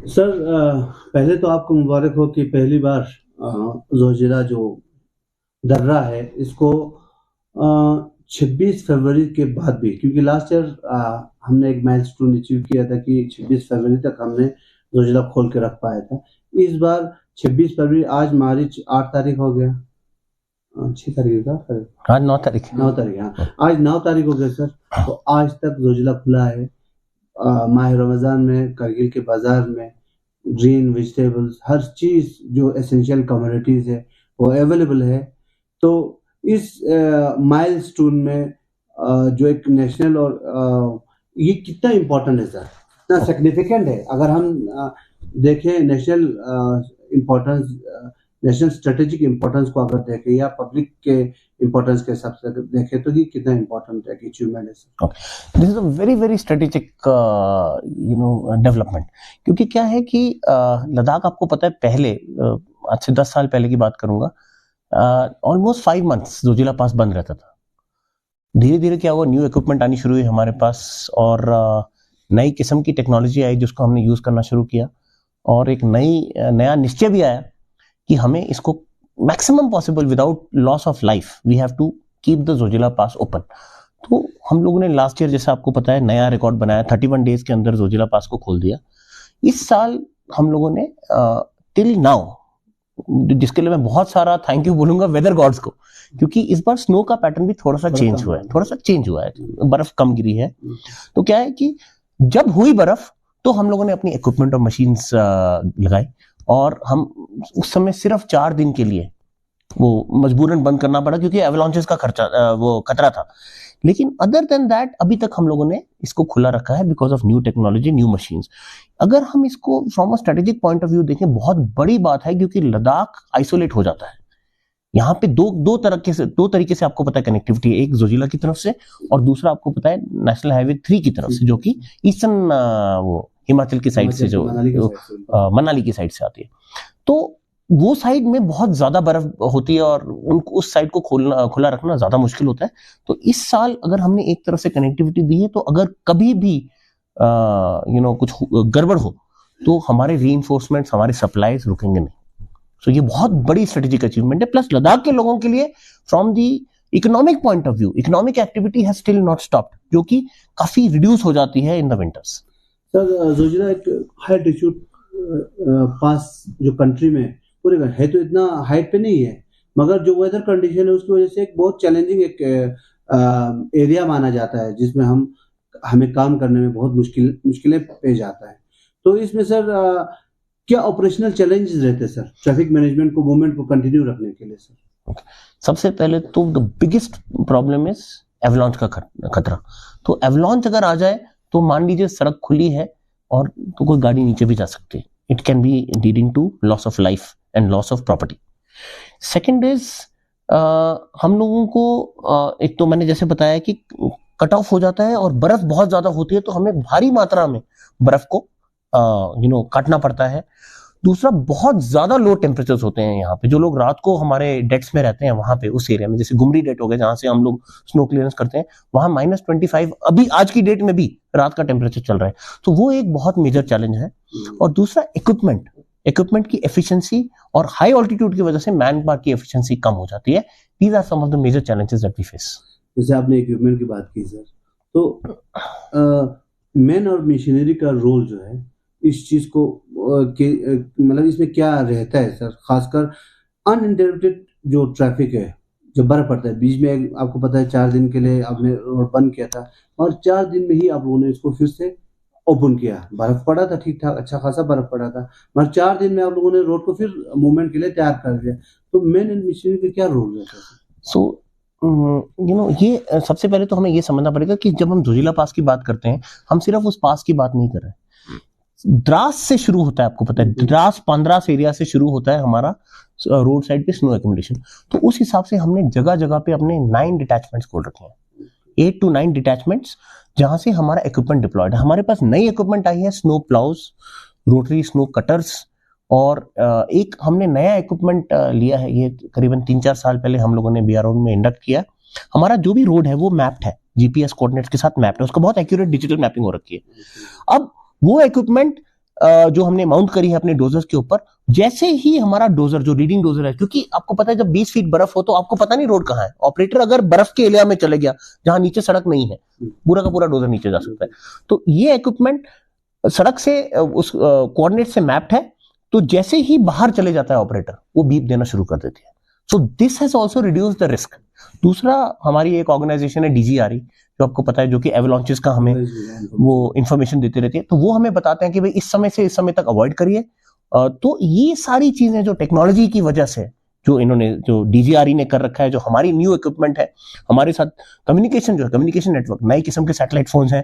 Sir, पहले तो आपको मुबारक हो कि पहली बार जोजिला जो दर्रा है इसको 26 फरवरी के बाद भी, क्योंकि लास्ट ईयर हमने एक माइलस्टोन अचीव किया था कि 26 फरवरी तक हमने जोजिला खोल के रख पाया था। इस बार 26 फरवरी, आज मार्च 8 तारीख हो गया, 6 तारीख था सर, आज 9 तारीख 9 तारीख, हाँ आज 9 तारीख हो गया सर। तो आज तक जोजिला खुला है। माह रमज़ान में करगिल के बाज़ार में ग्रीन वेजिटेबल्स, हर चीज़ जो एसेंशियल कमोडिटीज़ है वो अवेलेबल है। तो इस माइलस्टोन में जो एक नेशनल और ये कितना इम्पोर्टेंट है सर, कितना सिग्निफिकेंट है। अगर हम देखें national importance, national strategic importance को अगर देखें या पब्लिक के इम्पोर्टेंस के हिसाब से अगर देखें तो ये कितना इम्पोर्टेंट है, अचीवमेंट है sir. This is a very very strategic development. क्योंकि क्या है कि लद्दाख आपको पता है पहले आज से 10 साल पहले की बात करूंगा, ऑलमोस्ट 5 मंथ्स जोजिला पास बंद रहता था। धीरे धीरे क्या हुआ, न्यू इक्विपमेंट आनी शुरू हुई हमारे पास और नई किस्म की टेक्नोलॉजी आई जिसको हमने यूज करना शुरू किया, और एक नया निश्चय भी आया कि हमें इसको maximum possible without loss of life we have to keep the Zojila pass open. तो हम लोगों ने लास्ट ईयर, जैसा आपको पता है, नया रिकॉर्ड बनाया, 31 डेज के अंदर जोजिला पास को खोल दिया। इस साल हम लोगों ने टिल नाउ, जिसके लिए मैं बहुत सारा थैंक यू बोलूंगा वेदर गॉड्स को, क्योंकि इस बार स्नो का पैटर्न भी थोड़ा सा चेंज हुआ है, बर्फ कम गिरी है। तो क्या है कि जब हुई बर्फ तो हम लोगों ने अपनी इक्विपमेंट और मशीन्स लगाई, और हम उस समय सिर्फ 4 दिन के लिए वो मजबूरन बंद करना पड़ा क्योंकि एवलांचेस का खतरा था। लेकिन अदर देन दैट अभी तक हम लोगों ने इसको खुला रखा है because of new technology, new machines. अगर हम इसको from a strategic point of view देखें, बहुत बड़ी बात है क्योंकि लद्दाख आइसोलेट हो जाता है। यहाँ पे दो तरीके से आपको पता है कनेक्टिविटी, एक जोजिला की तरफ से और दूसरा आपको पता है नेशनल हाईवे 3 की तरफ से, जो कि ईस्टर्न वो हिमाचल की साइड से, जो मनाली की साइड से आती है। तो वो साइड में बहुत ज्यादा बर्फ होती है और उनको उस साइड को खुला रखना ज्यादा मुश्किल होता है। तो इस साल अगर हमने एक तरफ से कनेक्टिविटी दी है, तो अगर कभी भी कुछ गड़बड़ हो तो हमारे रीइंफोर्समेंट्स, हमारे सप्लाईज रुकेंगे नहीं। सो ये बहुत बड़ी स्ट्रेटेजिक अचीवमेंट है। प्लस लद्दाख के लोगों के लिए from the economic point of view, economic activity has still not stopped, जो कि काफी रिड्यूस हो जाती है in the winters. Sir, Zoji La एक हाई एल्टीट्यूड पास जो कंट्री में पूरे है, तो इतना हाइट पे नहीं है, मगर जो वेदर कंडीशन है उसकी वजह से एक बहुत चैलेंजिंग एक एरिया माना जाता है, जिसमें हमें काम करने में बहुत मुश्किलें पेश आता है। तो इसमें सर क्या ऑपरेशनल चैलेंजेस रहते हैं सर, ट्रैफिक मैनेजमेंट को, मूवमेंट को कंटिन्यू रखने के लिए सर? सबसे पहले तो the biggest problem is avalanche का खतरा। तो एवलांच अगर आ जाए तो मान लीजिए सड़क खुली है और तो कोई गाड़ी नीचे भी जा सकती है, it can be leading to loss of life and loss of property. Second is हम लोगों को एक तो मैंने जैसे बताया कि कट ऑफ हो जाता है और बर्फ बहुत ज्यादा होती है, तो हमें भारी मात्रा में बर्फ को काटना पड़ता है। दूसरा, बहुत ज्यादा लो टेम्परेचर्स होते हैं यहाँ पे। जो लोग रात को हमारे डेट्स में रहते हैं वहां पे, उस एरिया में, जैसे गुमरी डेट हो गया जहां से हम लोग स्नो क्लियरेंस करते हैं, वहां -25 अभी आज की डेट में भी रात का टेम्परेचर चल रहा है। तो वो एक बहुत मेजर चैलेंज है। और दूसरा, इक्विपमेंट की एफिशिएंसी और हाई ऑल्टीट्यूड की वजह से मैन पावर की एफिशिएंसी कम हो जाती है। These are some of the major challenges that we face. जैसे आपने इक्विपमेंट की बात की सर, तो मैन और मशीनरी का रोल जो है इस चीज को मतलब इसमें क्या रहता है सर, खासकर अनइंटरप्टेड जो ट्रैफिक है, जब बर्फ पड़ता है बीच में, आपको पता है 4 दिन के लिए आपने रोड बंद किया था और 4 दिन में ही आप लोगों ने इसको फिर से ओपन किया। बर्फ पड़ा था, ठीक ठाक अच्छा खासा बर्फ पड़ा था, मगर 4 दिन में आप लोगों ने रोड को फिर मूवमेंट के लिए तैयार कर दिया। तो मैन एंड मशीनरी का क्या रोल रहता है? सो ये सबसे पहले तो हमें ये समझना पड़ेगा कि जब हम जोजिला पास की बात करते हैं, हम सिर्फ उस पास की बात नहीं कर रहे। द्रास से शुरू होता है, आपको पता है, द्रास 15 एरिया से शुरू होता है हमारा रोड साइड पे स्नो एक्यूमुलेशन। तो उस हिसाब से हमने जगह जगह पे अपने 9 डिटैचमेंट्स खोल रखे हैं, 8 to 9 डिटैचमेंट्स, जहां से हमारा इक्विपमेंट डिप्लॉयड है। हमारे पास नई इक्विपमेंट आई है, snow ploughs, rotary snow cutters, और एक हमने नया इक्विपमेंट लिया है, ये करीबन 3-4 साल पहले हम लोगों ने बीआरओ में इंडक्ट किया। हमारा जो भी रोड है वो मैप्ड है, जीपीएस कोऑर्डिनेट्स के साथ मैप्ड है, उसका बहुत एक्यूरेट डिजिटल मैपिंग हो रखी है। अब वो इक्विपमेंट जो हमने माउंट करी है अपने डोजर के ऊपर, जैसे ही हमारा डोजर जो रीडिंग डोजर है, क्योंकि आपको पता है जब 20 फीट बर्फ हो तो आपको पता नहीं रोड कहाँ है, ऑपरेटर अगर बर्फ के एरिया में चले गया जहां नीचे सड़क नहीं है, पूरा का पूरा डोजर नीचे जा सकता है। तो ये इक्विपमेंट सड़क से उस कोऑर्डिनेट से मैप्ड है, तो जैसे ही बाहर चले जाता है ऑपरेटर वो बीप देना शुरू कर देती है। So this has also reduce the risk. दूसरा, हमारी एक ऑर्गेनाइजेशन है DGRE, जो आपको पता है, जो कि एवलांचेस का हमें वो इंफॉर्मेशन देती रहती है, तो वो हमें बताते हैं कि भाई इस समय से इस समय तक अवॉइड करिए। तो ये सारी चीजें जो टेक्नोलॉजी की वजह से जो इन्होंने जो DGRE ने कर रखा है, जो हमारी न्यू इक्विपमेंट है, हमारे साथ कम्युनिकेशन जो है, कम्युनिकेशन नेटवर्क, नई किस्म के सैटेलाइट फोन्स हैं,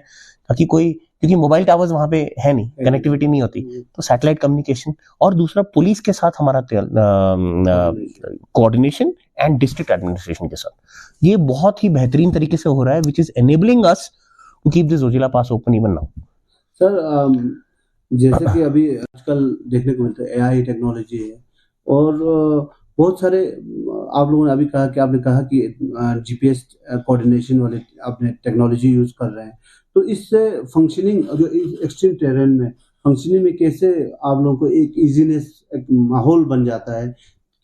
ताकि कोई, क्योंकि मोबाइल टावर्स वहां पे है नहीं, कनेक्टिविटी नहीं होती, तो सैटेलाइट कम्युनिकेशन, और दूसरा पुलिस के साथ हमारा कोऑर्डिनेशन एंड डिस्ट्रिक्ट एडमिनिस्ट्रेशन के साथ, ये बहुत ही बेहतरीन तरीके से हो रहा है, which is enabling us to keep this Zojila pass open even now. Sir, जैसे कि अभी आजकल देखने को मिलता है AI टेक्नोलॉजी है, और बहुत सारे आप लोगों ने अभी कहा कि GPS कोऑर्डिनेशन वाले आपने टेक्नोलॉजी यूज कर रहे हैं, तो इससे फंक्शनिंग जो एक्सट्रीम टेरेन में फंक्शनिंग में कैसे आप लोगों को एक इजीनेस, एक माहौल बन जाता है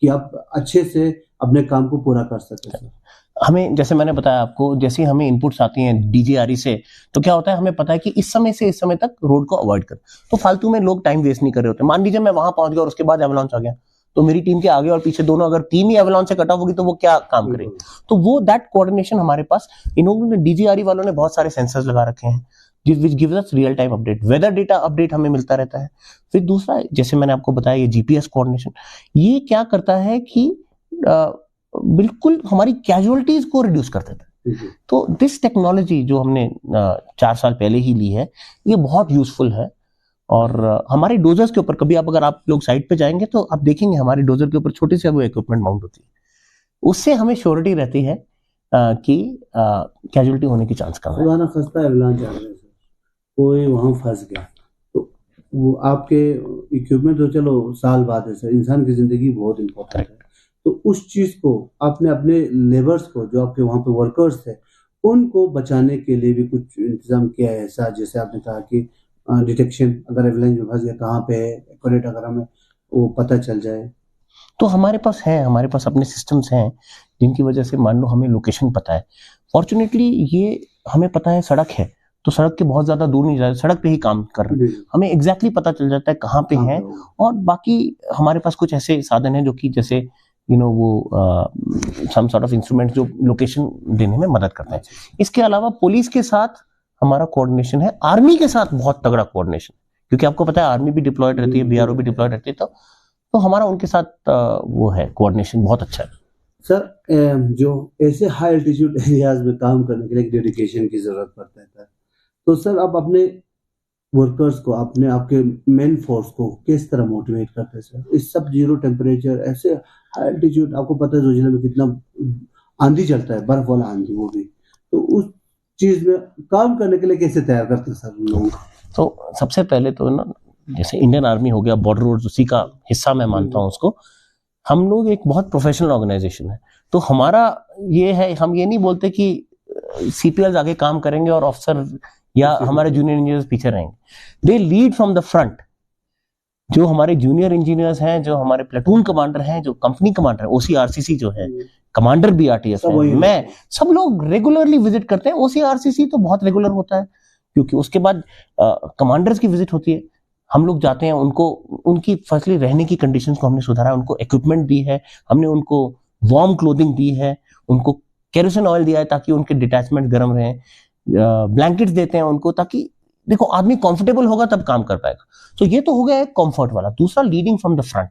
कि आप अच्छे से अपने काम को पूरा कर सकें? हमें, जैसे मैंने बताया आपको, जैसे हमें इनपुट्स आती हैं DGRE से, तो क्या होता है, हमें पता है कि इस समय से इस समय तक रोड को अवॉइड कर, तो फालतू में लोग टाइम वेस्ट नहीं कर रहे होते। मान लीजिए मैं वहां पहुंच गया और उसके बाद एवलांच आ गया, तो मेरी टीम के आगे और पीछे दोनों, अगर टीम ही एवलांच से कट ऑफ होगी तो वो क्या काम करेगी? तो वो दैट कोऑर्डिनेशन हमारे पास, इन्होंने DGRE वालों ने बहुत सारे सेंसर्स लगा रखे हैं, which gives us real time update, weather data update हमें मिलता रहता है। फिर दूसरा, जैसे मैंने आपको बताया, ये GPS कोऑर्डिनेशन, ये क्या करता है कि बिल्कुल हमारी कैजुअलिटीज को रिड्यूस कर देता है। तो दिस टेक्नोलॉजी जो हमने 4 साल पहले ही ली है, ये बहुत यूजफुल है। और हमारे डोजर्स के ऊपर, कभी अगर आप लोग साइट पे जाएंगे तो आप देखेंगे हमारे डोजर के ऊपर छोटी सी वो इक्विपमेंट माउंट होती है, उससे हमें श्योरिटी रहती है कि कैजुअलिटी होने की चांस कम है। खस्ता एवलांच आ गया, कोई वहां फंस गया, तो वो आपके इक्विपमेंट तो चलो साल बाद है सर, इंसान की जिंदगी बहुत इंपॉर्टेंट है, तो उस चीज को आपने अपने लेबर्स को, जो आपके वहां पे वर्कर्स थे, उनको बचाने के लिए भी कुछ इंतजाम किया है ऐसा? जैसे आपने कहा कि डिटेक्शन, अगर एवलांच में फंस गया कहाँ पे है, एक्यूरेट अगर हमें वो पता चल जाए, तो हमारे पास अपने सिस्टम्स हैं, जिनकी वजह से मान लो हमें लोकेशन पता है। फॉर्चुनेटली ये हमें पता है सड़क है, तो सड़क के बहुत ज्यादा दूर नहीं जा रहे, सड़क पे ही काम कर रहे हैं, हमें एग्जैक्टली पता चल जाता है कहाँ पे है। और बाकी हमारे पास कुछ ऐसे साधन हैं जो कि जैसे वो सम सॉर्ट ऑफ इंस्ट्रूमेंट जो लोकेशन देने में मदद करते हैं। इसके अलावा पुलिस के साथ हमारा कोऑर्डिनेशन है, आर्मी के साथ बहुत तगड़ा कोऑर्डिनेशन, क्योंकि आपको पता है आर्मी भी डिप्लॉयड रहती है, BRO भी डिप्लॉयड रहती है, तो हमारा उनके साथ वो है, कोऑर्डिनेशन बहुत अच्छा है। सर, जो ऐसे हाई एल्टीट्यूड एरियाज में काम करने के लिए डेडिकेशन की जरूरत पड़ता है, तो सर आप अपने वर्कर्स को, आपके मेन फोर्स को किस तरह मोटिवेट करते हैं सर? इस सब जीरो टेम्परेचर, ऐसे हाई एल्टीट्यूड, आपको पता है जोजिला में कितना आंधी चलता है, बर्फ वाला आंधी, वो भी, तो उस चीज में काम करने के लिए कैसे तैयार करते हैं सर लोग? तो सबसे पहले तो ना, जैसे इंडियन आर्मी हो गया, बॉर्डर रोड्स उसी का हिस्सा मैं मानता हूँ उसको, हम लोग एक बहुत प्रोफेशनल ऑर्गेनाइजेशन है, तो हमारा ये है, हम ये नहीं बोलते कि CPLs आगे काम करेंगे और ऑफिसर या हमारे जूनियर इंजीनियर्स पीछे रहेंगे। They lead from the front. जो हमारे जूनियर इंजीनियर्स हैं, जो हमारे प्लेटून कमांडर हैं, जो कंपनी कमांडर है, OCRCC जो है, कमांडर भी RTS है, मैं, सब लोग रेगुलरली विजिट करते हैं। OCRCC तो बहुत रेगुलर होता है, क्योंकि उसके बाद कमांडर्स की विजिट होती है, हम लोग जाते हैं, उनको उनकी फर्स्टली रहने की कंडीशंस को हमने सुधारा, उनको इक्विपमेंट दी है, हमने उनको वार्म क्लोथिंग दी है, उनको केरोसिन ऑयल दिया है ताकि उनके डिटैचमेंट गर्म रहें, ब्लैंकेट्स देते हैं उनको, ताकि देखो आदमी कंफर्टेबल होगा तब काम कर पाएगा। तो ये तो हो गया एक कंफर्ट वाला। दूसरा, लीडिंग फ्रॉम द फ्रंट।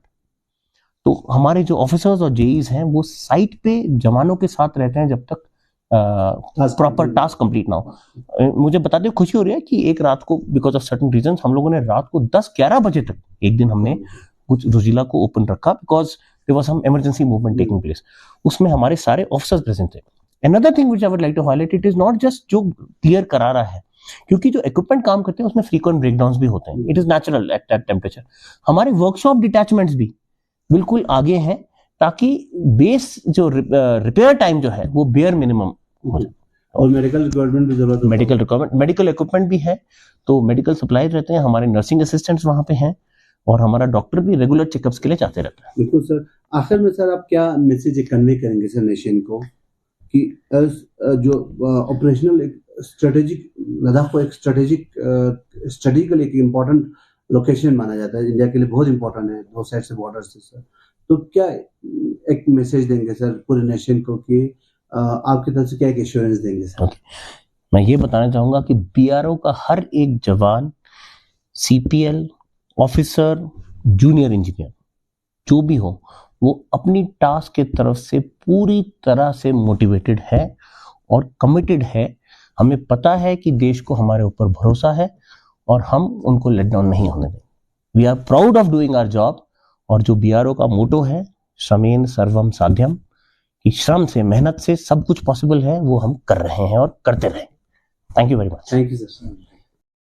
तो हमारे जो ऑफिसर्स और JEs हैं वो साइट पे जवानों के साथ रहते हैं जब तक प्रॉपर टास्क कंप्लीट ना हो। मुझे बताते हुए खुशी हो रही है कि एक रात को, बिकॉज ऑफ सर्टेन रीजंस, हम लोगों ने रात को 10-11 बजे तक एक दिन हमने कुछ जोजिला को ओपन रखा, because there was some emergency movement taking place. उसमें हमारे सारे ऑफिसर्स प्रेजेंट थे। Another thing which I would like to highlight, it is not just जो क्लियर करा रहा है, क्योंकि जो इक्विपमेंट काम करते हैं उसमें फ्रीक्वेंट ब्रेकडाउन्स भी होते हैं, it is natural at that temperature. हमारे वर्कशॉप डिटैचमेंट्स भी बिल्कुल आगे हैं, ताकि बेस जो रिपेयर टाइम जो है वो बेयर मिनिमम हो जाए। और मेडिकल रिक्वायरमेंट भी जरूरत मेडिकल रिक्वायरमेंट, मेडिकल इक्विपमेंट भी है, तो मेडिकल सप्लाई रहते हैं, हमारे नर्सिंग असिस्टेंट्स वहां पे हैं और हमारा डॉक्टर भी रेगुलर चेकअप्स के लिए जाते रहता है। बिल्कुल सर। आखिर में सर आप क्या मैसेज कन्वे करेंगे सर नेशन को कि जो ऑपरेशनल स्ट्रेटेजिक लद्दाख को एक स्ट्रेटेजिक स्टडी के लिए एक इम्पोर्टेंट लोकेशन माना जाता है, इंडिया के लिए बहुत इंपॉर्टेंट है, दो साइड से बॉर्डर से सर, तो क्या एक मैसेज देंगे सर पूरे नेशन को कि आपकी तरफ से क्या एक एश्योरेंस देंगे सर? मैं ये बताना चाहूंगा कि बीआरओ का हर एक जवान, सीपीएल ऑफिसर, जूनियर इंजीनियर जो भी हो, वो अपनी टास्क के तरफ से पूरी तरह से मोटिवेटेड है और कमिटेड है। हमें पता है कि देश को हमारे ऊपर भरोसा है और हम उनको लेट डाउन नहीं होने देंगे। We are proud of doing our job. और जो बीआरओ का मोटो है श्रमेन सर्वम साध्यम, कि श्रम से, मेहनत से सब कुछ पॉसिबल है, वो हम कर रहे हैं और करते रहें। Thank you very much. Thank you sir.